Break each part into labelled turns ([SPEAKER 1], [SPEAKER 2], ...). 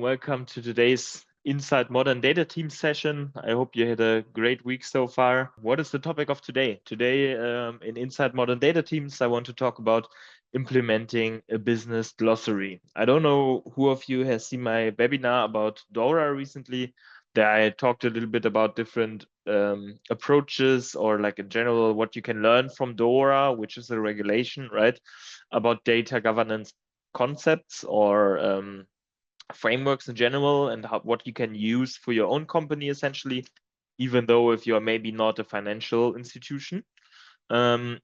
[SPEAKER 1] welcome to today's Inside Modern Data Team session. I hope you had a great week so far. What is the topic of today? Today, in Inside Modern Data Teams, I want to talk about implementing a business glossary. I don't know who of you has seen my webinar about DORA recently. There I talked a little bit about different approaches, or like in general, what you can learn from DORA, which is a regulation, right, about data governance concepts or frameworks in general, and what you can use for your own company, essentially, even though if you're maybe not a financial institution. And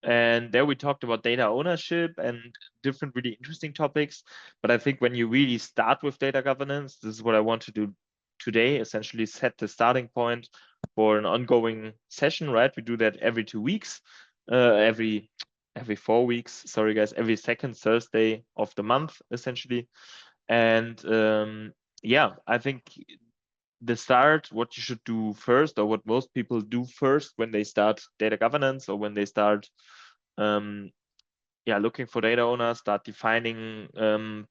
[SPEAKER 1] there we talked about data ownership and different really interesting topics. But I think when you really start with data governance, this is what I want to do today, essentially set the starting point for an ongoing session, right? We do that every 2 weeks, every 4 weeks, sorry guys, every second Thursday of the month, essentially. And yeah, I think the start, what you should do first, or what most people do first when they start data governance, or when they start looking for data owners, start defining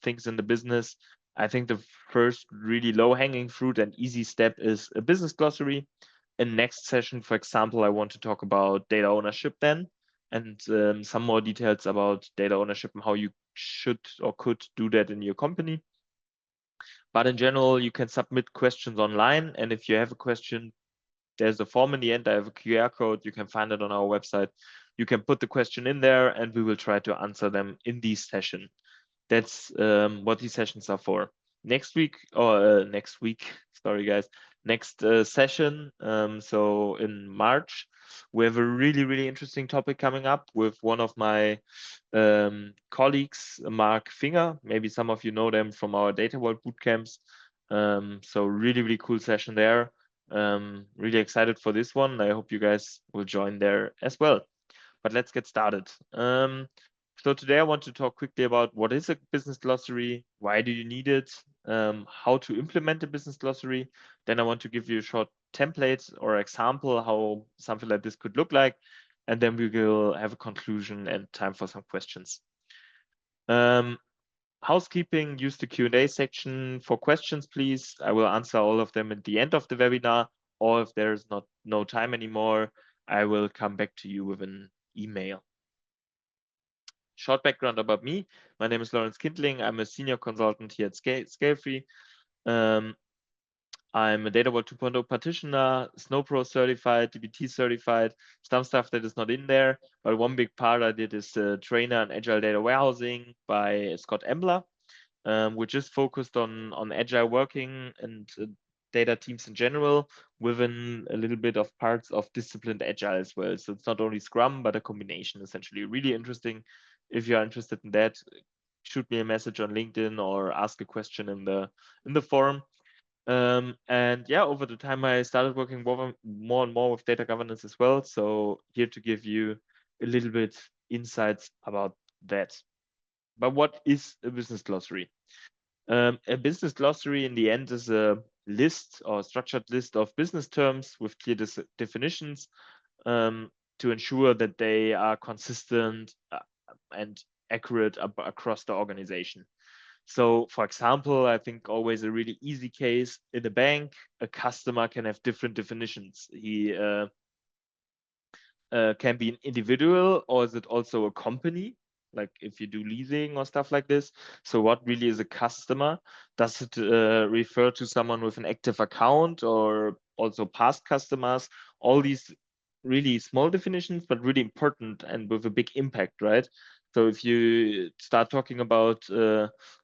[SPEAKER 1] things in the business. I think the first really low-hanging fruit and easy step is a business glossary. In next session, for example, I want to talk about data ownership then, and some more details about data ownership and how you should or could do that in your company. But in general, you can submit questions online. And if you have a question, there's a form in the end. I have a QR code. You can find it on our website. You can put the question in there and we will try to answer them in this session. That's what these sessions are for. Next week, sorry guys, next session, so in March, we have a really interesting topic coming up with one of my colleagues, Mark Finger. Maybe some of you know them from our Data World bootcamps. So really cool session there. Really excited for this one. I hope you guys will join there as well. But let's get started. So today I want to talk quickly about what is a business glossary, why do you need it, how to implement a business glossary. Then I want to give you a short template or example how something like this could look like. And then we will have a conclusion and time for some questions. Housekeeping, use the Q&A section for questions, please. I will answer all of them at the end of the webinar, or if there's no time anymore, I will come back to you with an email. Short background about me. My name is Lawrence Kindling. I'm a senior consultant here at Scalefree. I'm a Data Vault 2.0 practitioner, SnowPro certified, DBT certified, some stuff that is not in there. But one big part I did is trainer in Agile Data Warehousing by Scott Embler, which is focused on Agile working and data teams in general, within a little bit of parts of disciplined Agile as well. So it's not only Scrum, but a combination, essentially. Really interesting. If you're interested in that, shoot me a message on LinkedIn or ask a question in the forum. And yeah, over the time I started working more and more with data governance as well. So here to give you a little bit insights about that. But what is a business glossary? A business glossary in the end is a list or structured list of business terms with clear definitions to ensure that they are consistent and accurate across the organization. So for example, I think always a really easy case in a bank, a customer can have different definitions. He can be an individual, or is it also a company? Like if you do leasing or stuff like this. So what really is a customer? Does it refer to someone with an active account, or also past customers? All these really small definitions, but really important and with a big impact, right? So if you start talking about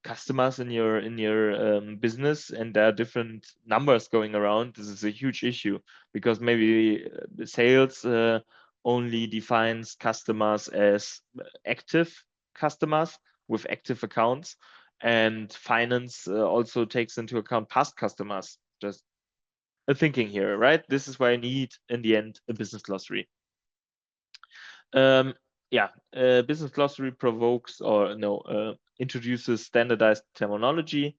[SPEAKER 1] customers in your business and there are different numbers going around, this is a huge issue, because maybe the sales only defines customers as active customers with active accounts, and finance also takes into account past customers. Just a thinking here, right? This is why I need, in the end, a business glossary. Business glossary introduces standardized terminology.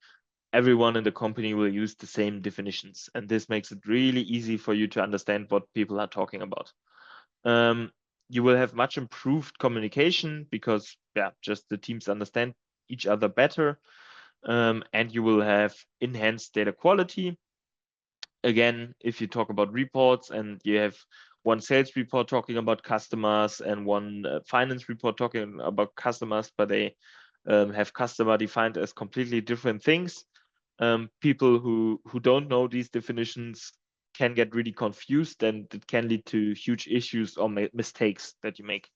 [SPEAKER 1] Everyone in the company will use the same definitions, and this makes it really easy for you to understand what people are talking about. You will have much improved communication because just the teams understand each other better. and you will have enhanced data quality. Again, if you talk about reports and you have one sales report talking about customers and one finance report talking about customers, but they have customer defined as completely different things, people who don't know these definitions can get really confused, and it can lead to huge issues or mistakes that you make.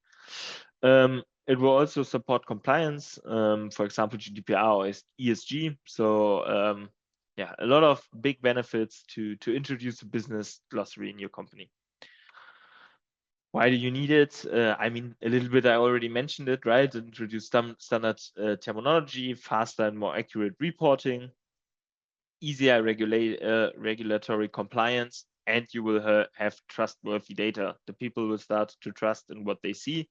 [SPEAKER 1] It will also support compliance, for example, GDPR or ESG. So yeah, a lot of big benefits to introduce a business glossary in your company. Why do you need it? I mean, a little bit, I already mentioned it, right? Introduce some standard terminology, faster and more accurate reporting, easier regulatory compliance, and you will have trustworthy data. The people will start to trust in what they see.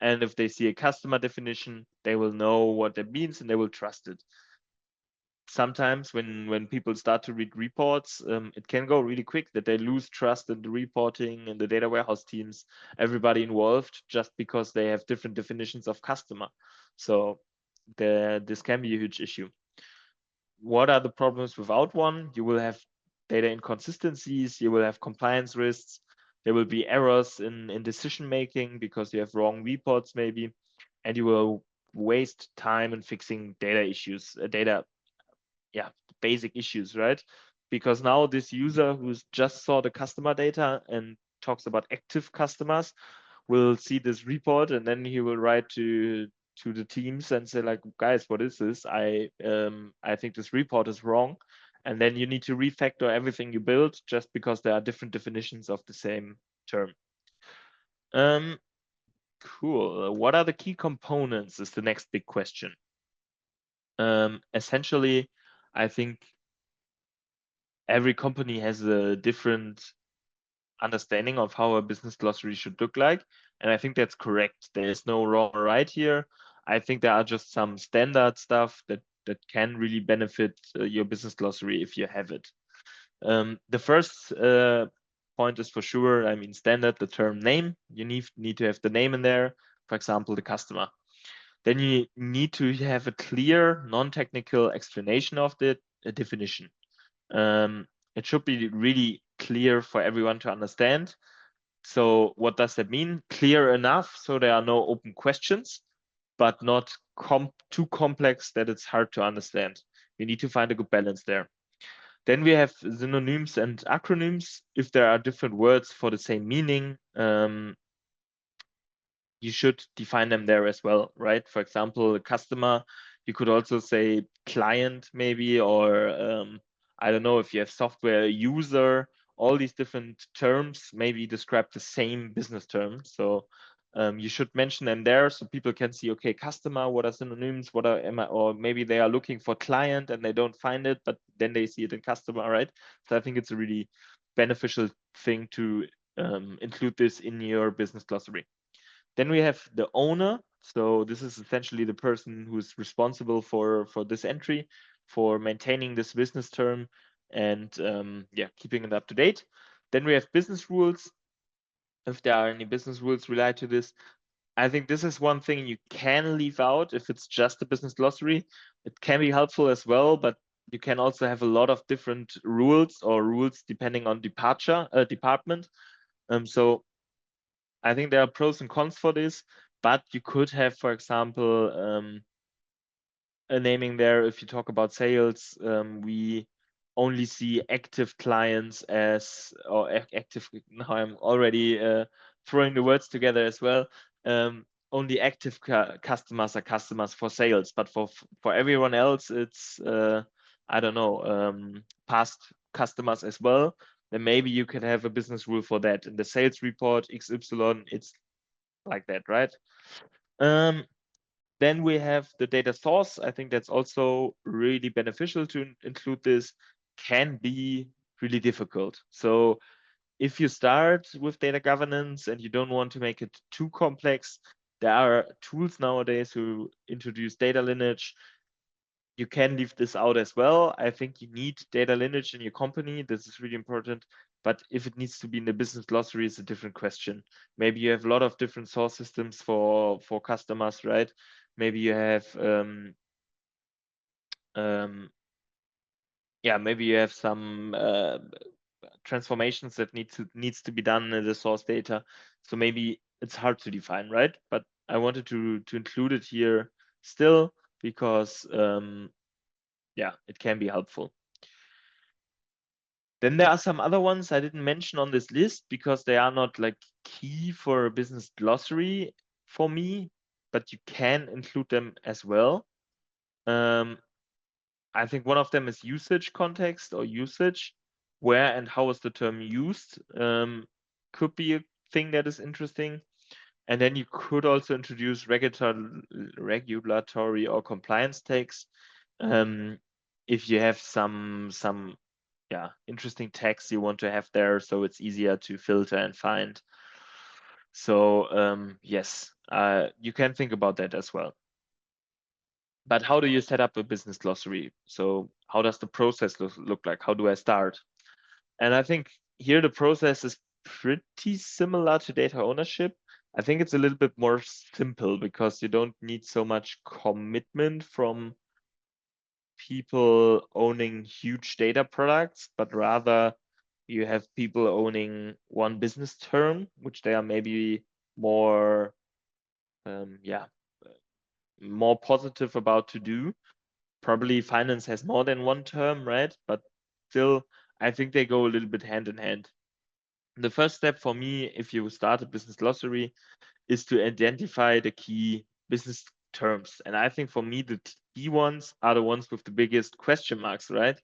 [SPEAKER 1] And if they see a customer definition, they will know what that means and they will trust it. Sometimes when people start to read reports, it can go really quick that they lose trust in the reporting and the data warehouse teams, everybody involved, just because they have different definitions of customer. So this can be a huge issue. What are the problems without one? You will have data inconsistencies, you will have compliance risks, there will be errors in decision making because you have wrong reports maybe, and you will waste time in fixing data issues, basic issues, right? Because now this user who's just saw the customer data and talks about active customers will see this report, and then he will write to the teams and say like, guys, what is this? I think this report is wrong. And then you need to refactor everything you built just because there are different definitions of the same term. Cool. What are the key components is the next big question. Essentially, I think every company has a different understanding of how a business glossary should look like. And I think that's correct. There is no wrong or right here. I think there are just some standard stuff that can really benefit your business glossary if you have it. The first point is for sure, I mean, standard, the term name. You need to have the name in there, for example, the customer. Then you need to have a clear, non-technical explanation of the definition. It should be really clear for everyone to understand. So what does that mean? Clear enough so there are no open questions, but not too complex that it's hard to understand. We need to find a good balance there. Then we have synonyms and acronyms. If there are different words for the same meaning, you should define them there as well, right? For example, customer, you could also say client maybe, or I don't know, if you have software user, all these different terms maybe describe the same business term. So you should mention them there so people can see, okay, customer, what are synonyms, or maybe they are looking for client and they don't find it, but then they see it in customer, right? So I think it's a really beneficial thing to include this in your business glossary. Then we have the owner. So this is essentially the person who's responsible for this entry, for maintaining this business term and keeping it up to date. Then we have business rules. If there are any business rules related to this, I think this is one thing you can leave out if it's just a business glossary. It can be helpful as well, but you can also have a lot of different rules or rules depending on department. So I think there are pros and cons for this, but you could have, for example, a naming there. If you talk about sales, we only see active clients as, or active, now I'm already throwing the words together as well. Only active customers are customers for sales, but for everyone else, it's, I don't know, past customers as well. Then maybe you could have a business rule for that. In the sales report, XY, it's like that, right? Then we have the data source. I think that's also really beneficial to include this, can be really difficult. So if you start with data governance and you don't want to make it too complex, there are tools nowadays who introduce data lineage. You can leave this out as well. I think you need data lineage in your company. This is really important. But if it needs to be in the business glossary, it's a different question. Maybe you have a lot of different source systems for customers, right? Maybe you have yeah, maybe you have some transformations that needs to be done in the source data. So maybe it's hard to define, right? But I wanted to include it here still because yeah, it can be helpful. Then there are some other ones I didn't mention on this list because they are not like key for a business glossary for me, but you can include them as well. I think one of them is usage context or usage. Where and how is the term used? Could be a thing that is interesting. And then you could also introduce regulatory or compliance tags. If you have some yeah, interesting tags you want to have there, so it's easier to filter and find. So yes, you can think about that as well. But how do you set up a business glossary? So how does the process look like? How do I start? And I think here the process is pretty similar to data ownership. I think it's a little bit more simple because you don't need so much commitment from people owning huge data products, but rather you have people owning one business term, which they are maybe more, yeah, more positive about to do. Probably finance has more than one term, right? But still, I think they go a little bit hand in hand. The first step for me, if you start a business glossary, is to identify the key business terms. And I think for me, the key ones are the ones with the biggest question marks, right?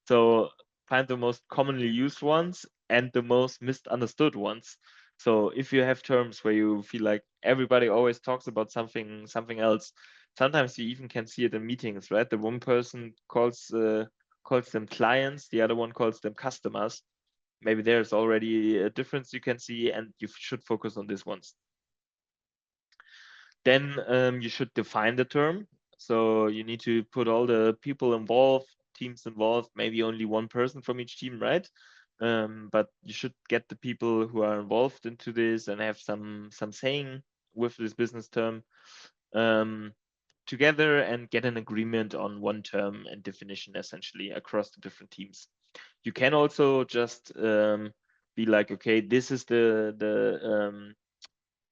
[SPEAKER 1] So find the most commonly used ones and the most misunderstood ones. So if you have terms where you feel like everybody always talks about something else, sometimes you even can see it in meetings, right? The one person calls them clients, the other one calls them customers. Maybe there's already a difference you can see, and you should focus on these ones. Then you should define the term. So you need to put all the people involved, teams involved, maybe only one person from each team, right? But you should get the people who are involved into this and have some saying with this business term together and get an agreement on one term and definition essentially across the different teams. You can also just be like, okay, this is the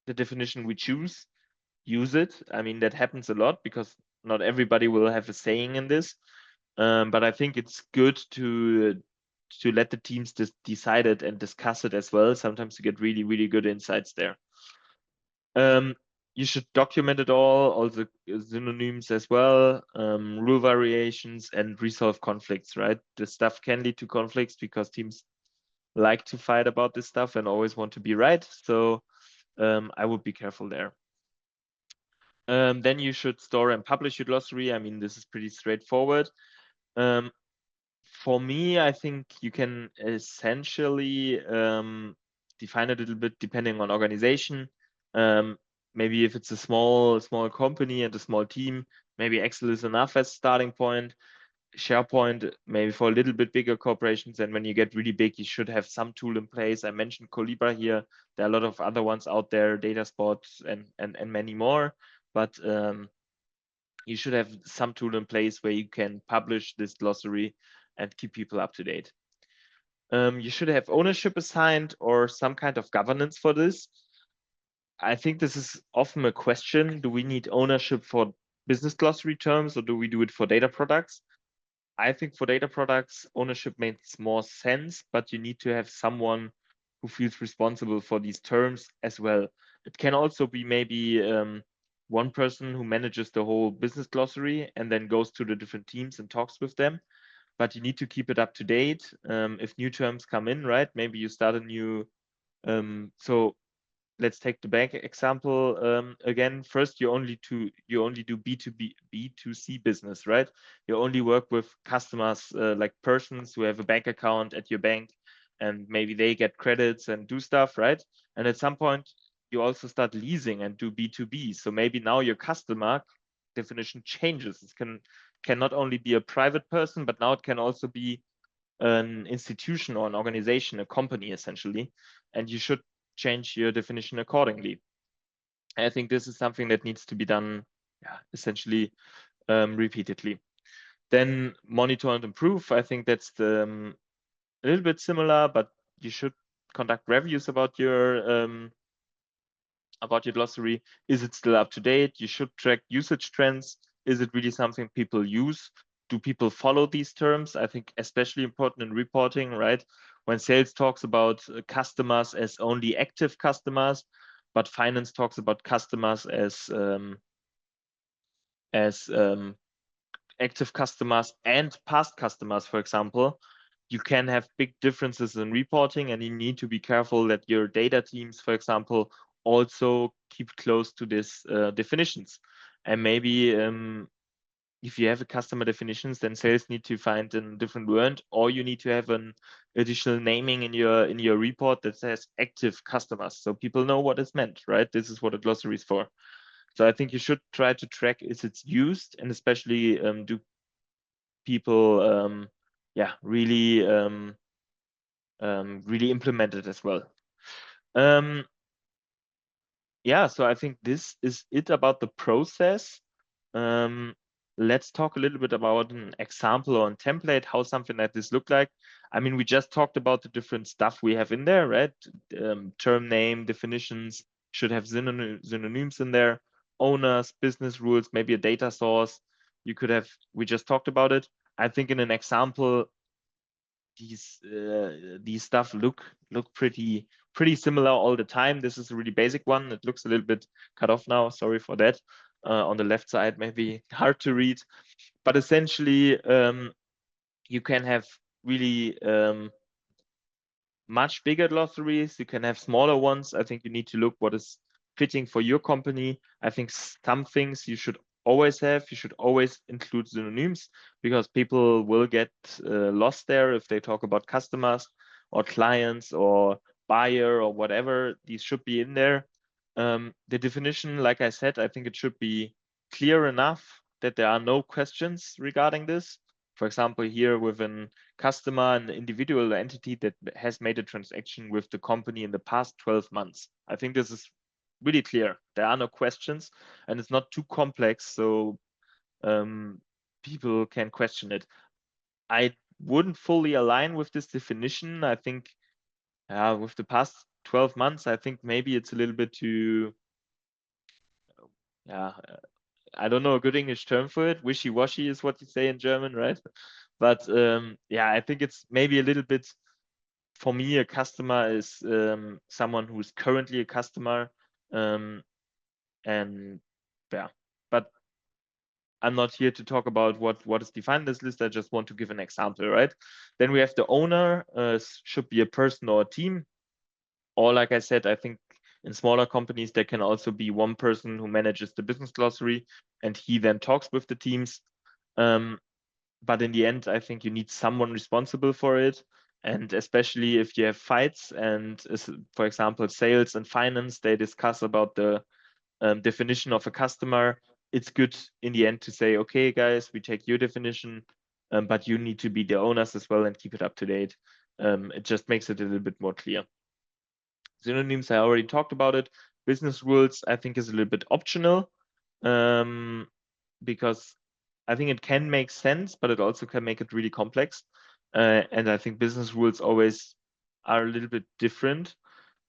[SPEAKER 1] definition we choose, use it. I mean, that happens a lot because not everybody will have a saying in this. But I think it's good to let the teams decide it and discuss it as well. Sometimes you get really good insights there. You should document it all the synonyms as well, rule variations, and resolve conflicts, right? This stuff can lead to conflicts because teams like to fight about this stuff and always want to be right. So I would be careful there. Then you should store and publish your glossary. I mean, this is pretty straightforward. For me, I think you can essentially define it a little bit depending on organization. Maybe if it's a small company and a small team, maybe Excel is enough as starting point. SharePoint, maybe for a little bit bigger corporations. And when you get really big, you should have some tool in place. I mentioned Colibra here. There are a lot of other ones out there, Dataspot and many more. But you should have some tool in place where you can publish this glossary and keep people up to date. You should have ownership assigned or some kind of governance for this. I think this is often a question. Do we need ownership for business glossary terms or do we do it for data products? I think for data products, ownership makes more sense, but you need to have someone who feels responsible for these terms as well. It can also be maybe one person who manages the whole business glossary and then goes to the different teams and talks with them. But you need to keep it up to date. If new terms come in, right? Maybe you start a new. So let's take the bank example again. First, you only do B2C business, right? You only work with customers like persons who have a bank account at your bank, and maybe they get credits and do stuff, right? And at some point, you also start leasing and do B2B. So maybe now your customer definition changes. It can not only be a private person, but now it can also be an institution or an organization, a company essentially, and you should change your definition accordingly. I think this is something that needs to be done, yeah, essentially repeatedly. Then monitor and improve. I think that's a little bit similar, but you should conduct reviews about your glossary. Is it still up to date? You should track usage trends. Is it really something people use? Do people follow these terms? I think especially important in reporting, right? When sales talks about customers as only active customers, but finance talks about customers as active customers and past customers, for example, you can have big differences in reporting, and you need to be careful that your data teams, for example, also keep close to these definitions. And maybe if you have a customer definitions, then sales need to find a different word, or you need to have an additional naming in your report that says active customers, so people know what is meant, right? This is what a glossary is for. So I think you should try to track is it's used, and especially do people really implement it as well. Yeah, so I think this is it about the process. Let's talk a little bit about an example or a template, how something like this look like. I mean, we just talked about the different stuff we have in there, right? Term name, definitions, should have synonyms in there, owners, business rules, maybe a data source. We just talked about it. I think in an example, these stuff look pretty similar all the time. This is a really basic one. It looks a little bit cut off now. Sorry for that. On the left side, maybe hard to read, but essentially you can have really much bigger glossaries. You can have smaller ones. I think you need to look what is fitting for your company. I think some things you should always have. You should always include synonyms, because people will get lost there if they talk about customers or clients or buyer or whatever. These should be in there. The definition, like I said, I think it should be clear enough that there are no questions regarding this. For example, here with an customer, an individual entity that has made a transaction with the company in the past 12 months. I think this is really clear. There are no questions, and it's not too complex, so people can question it. I wouldn't fully align with this definition. I think with the past 12 months, I think maybe it's a little bit too, I don't know a good English term for it. Wishy-washy is what you say in German, right? But yeah, I think it's maybe a little bit, for me, a customer is someone who is currently a customer. And yeah, but I'm not here to talk about what is defined in this list. I just want to give an example, right? Then we have the owner, should be a person or a team. Or like I said, I think in smaller companies, there can also be one person who manages the business glossary, and he then talks with the teams. But in the end, I think you need someone responsible for it. And especially if you have fights and, for example, sales and finance, they discuss about the definition of a customer, it's good in the end to say, okay, guys, we take your definition, but you need to be the owners as well and keep it up to date. It just makes it a little bit more clear. Synonyms, I already talked about it. Business rules, I think, is a little bit optional, because I think it can make sense, but it also can make it really complex. And I think business rules always are a little bit different.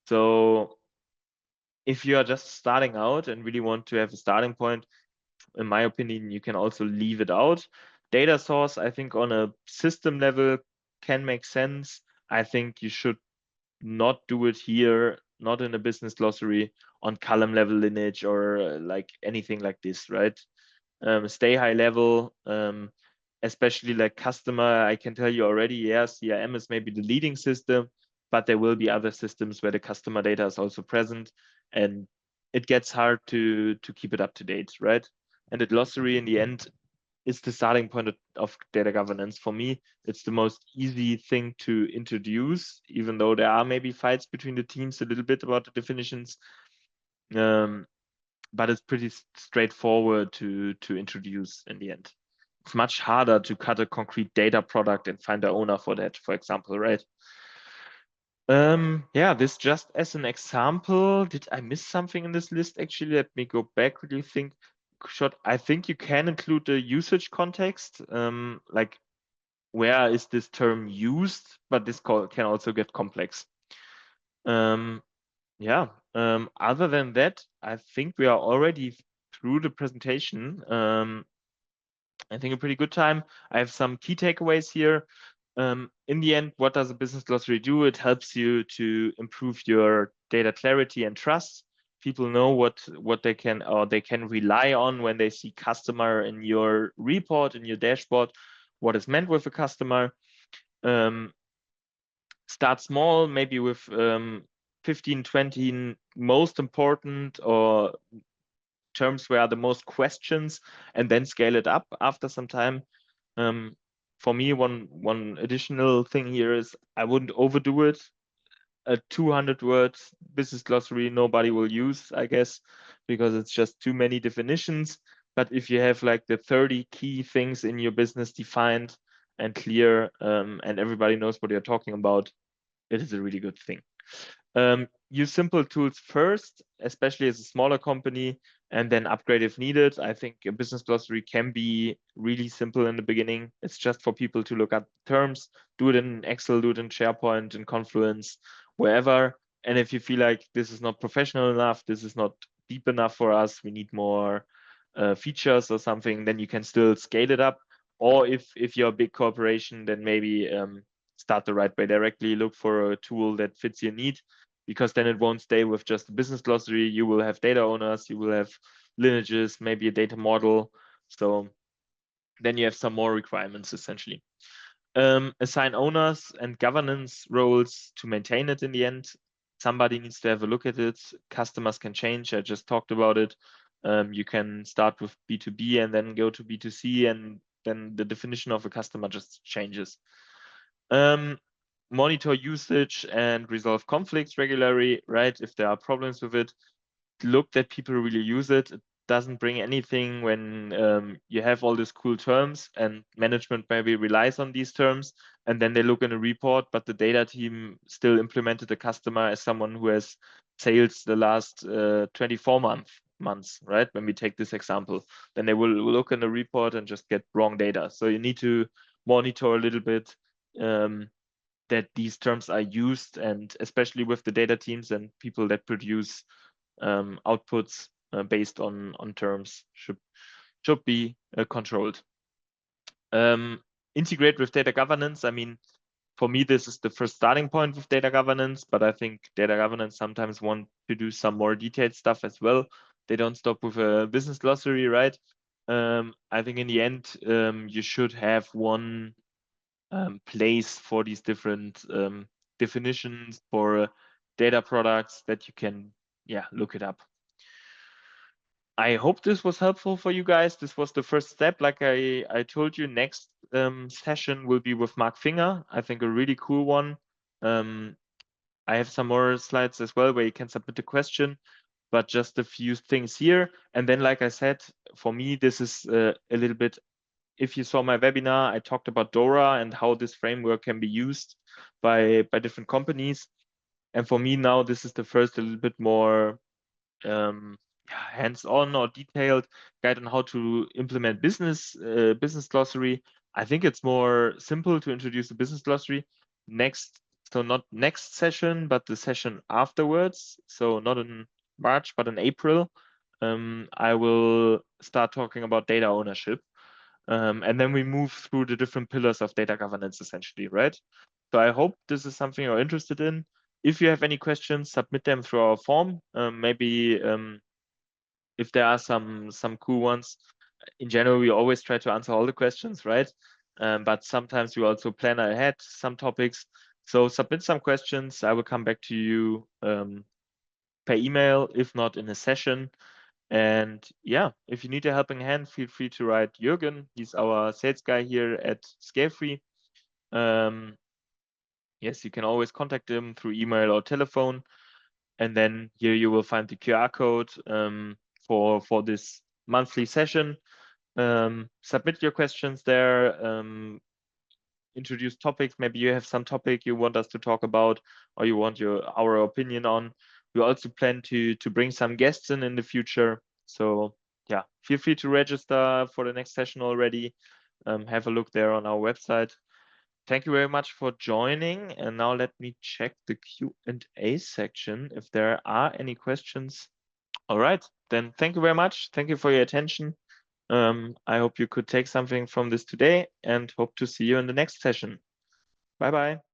[SPEAKER 1] So if you are just starting out and really want to have a starting point, in my opinion, you can also leave it out. Data source, I think on a system level can make sense. I think you should not do it here, not in a business glossary on column level lineage or like anything like this, right? Stay high level, especially like customer. I can tell you already, yeah, CRM is maybe the leading system, but there will be other systems where the customer data is also present, and it gets hard to keep it up to date, right? And the glossary in the end is the starting point of data governance. For me, it's the most easy thing to introduce, even though there are maybe fights between the teams a little bit about the definitions. But it's pretty straightforward to introduce in the end. It's much harder to cut a concrete data product and find the owner for that, for example, right? Yeah, this just as an example. Did I miss something in this list? Actually, let me go back. Really think. short, I think you can include the usage context, like where is this term used, but this can also get complex. Yeah, other than that, I think we are already through the presentation. I think a pretty good time. I have some key takeaways here. In the end, what does a business glossary do? It helps you to improve your data clarity and trust. People know what they can rely on when they see customer in your report, in your dashboard, what is meant with a customer. Start small, maybe with 15, 20 most important or terms where are the most questions, and then scale it up after some time. For me, one additional thing here is I wouldn't overdo it. A 200 words business glossary nobody will use, I guess, because it's just too many definitions. But if you have like the 30 key things in your business defined and clear, and everybody knows what you're talking about, it is a really good thing. Use simple tools first, especially as a smaller company, and then upgrade if needed. I think a business glossary can be really simple in the beginning. It's just for people to look at terms, do it in Excel, do it in SharePoint, in Confluence, wherever. And if you feel like this is not professional enough, this is not deep enough for us, we need more features or something, then you can still scale it up. Or if you're a big corporation, then maybe start the right way directly, look for a tool that fits your need, because then it won't stay with just a business glossary. You will have data owners, you will have lineages, maybe a data model. So then you have some more requirements essentially. Assign owners and governance roles to maintain it in the end. Somebody needs to have a look at it. Customers can change. I just talked about it. You can start with B2B and then go to B2C, and then the definition of a customer just changes. Monitor usage and resolve conflicts regularly, right? If there are problems with it, look that people really use it. It doesn't bring anything when you have all these cool terms and management maybe relies on these terms, and then they look in a report, but the data team still implemented the customer as someone who has sales the last 24 months, right? When we take this example, then they will look in the report and just get wrong data. So you need to monitor a little bit that these terms are used, and especially with the data teams and people that produce outputs based on terms should be controlled. Integrate with data governance. I mean, for me, this is the first starting point with data governance, but I think data governance sometimes want to do some more detailed stuff as well. They don't stop with a business glossary, right? I think in the end, you should have one place for these different definitions for data products that you can, look it up. I hope this was helpful for you guys. This was the first step. Like I told you, next session will be with Mark Finger. I think a really cool one. I have some more slides as well where you can submit a question, but just a few things here. And then, like I said, for me, this is a little bit, if you saw my webinar, I talked about DORA and how this framework can be used by different companies. And for me now, this is the first a little bit more hands-on or detailed guide on how to implement business glossary. I think it's more simple to introduce a business glossary. So not next session, but the session afterwards. So not in March, but in April, I will start talking about data ownership. And then we move through the different pillars of data governance, essentially, right? So I hope this is something you're interested in. If you have any questions, submit them through our form. Maybe if there are some cool ones. In general, we always try to answer all the questions, right? But sometimes we also plan ahead some topics. So submit some questions. I will come back to you per email, if not in a session. And yeah, if you need a helping hand, feel free to write Jürgen. He's our sales guy here at Scalefree. Yes, you can always contact him through email or telephone. And then here you will find the QR code for this monthly session. Submit your questions there. Introduce topics. Maybe you have some topic you want us to talk about, or you want our opinion on. We also plan to bring some guests in the future. So yeah, feel free to register for the next session already. Have a look there on our website. Thank you very much for joining. And now let me check the Q&A section if there are any questions. All right, then thank you very much. Thank you for your attention. I hope you could take something from this today and hope to see you in the next session. Bye-bye.